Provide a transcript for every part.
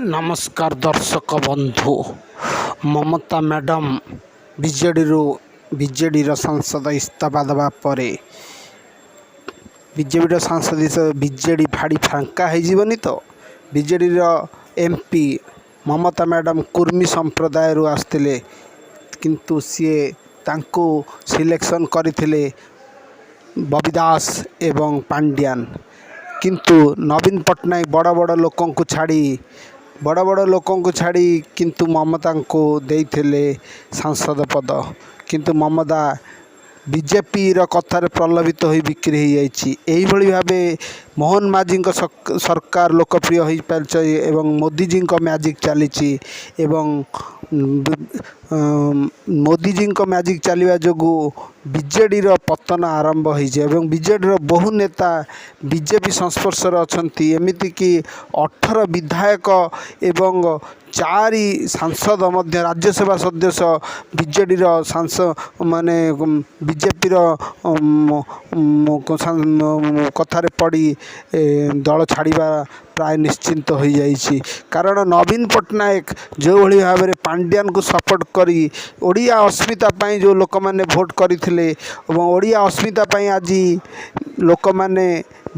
नमस्कार दर्शक बंधु। ममता मैडम बीजेडी सांसद इस्तीफा देवा पर बीजेपी सांसद बीजेडी फाड़ी फांका होनी तो बीजेडी एमपी ममता मैडम कुर्मी संप्रदाय आसते किंतु सी तांको सिलेक्शन करथिले बबी दास एवं पांड्यान किंतु नवीन पट्टनायक बड़ बड़ लोक छाड़ी किंतु ममता को देइथिले सांसद पद किंतु ममता बीजेपी कथार प्रलोभित हो बिक्री हो जाइए। भाव मोहन माझी सरकार लोकप्रिय हो पारि एवं मोदीजी मैजिक चली मोदीजी मैजिक चलवा जो बीजेडी पतन आरंभ हो बीजेडी बहु नेता बीजेपी संस्पर्श अच्छा एमतीक 18 विधायक एवं 4 सांसद राज्यसभा सदस्य बीजेडी सांसद माने बीजेपी कथार पड़ी दल छाड़ा प्राय निश्चिंत हो जाइए। कारण नवीन पट्टनायक जो भाव में पांड्यान को सपोर्ट करी ओडिया अस्मिता जो लोक मैंने भोट करते ओडिया अस्मिता आज लोक मैंने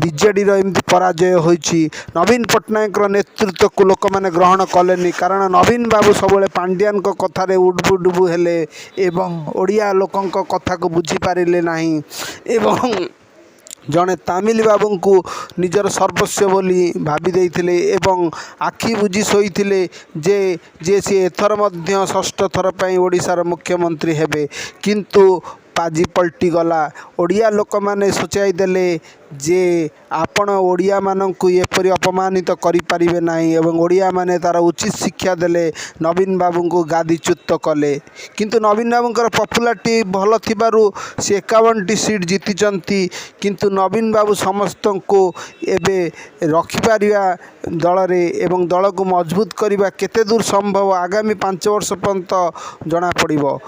बीजेडी एमती पराजय होइछि। नवीन पट्टनायक नेतृत्व को लोक मैंने ग्रहण कले कारण नवीन बाबू सब पांड्यान को कथार उडबुडुबु हेले एवं ओडिया लोकं कथा को बुझी पारिले नहीं एवं जड़े तामिल बाबू को निजर सर्वस्व बोली भावी देइथिले एवं आखि बुझी शोइथिले जे सी एथर मध्य षष्ठ थर पर ओडिशार मुख्यमंत्री हेबे किंतु पाजी पलटि गला ओडिया लोक माने सोचाई देले जे आपण ओडिया माननकु एपरि अपमानित करि परिबे नाही एवं ओडिया माने तार उचित शिक्षा देले नवीन बाबू को गादीच्युत कले किंतु नवीन बाबूंकर पपुलारिटी भल थिबारु से 51टी सीट जीतिचंती किंतु नवीन बाबू समस्त को एबे रखिपारिया दल रे एवं दल को मजबूत करने केते दूर संभव आगामी 5 वर्ष पर्यंत जना पड़िबो।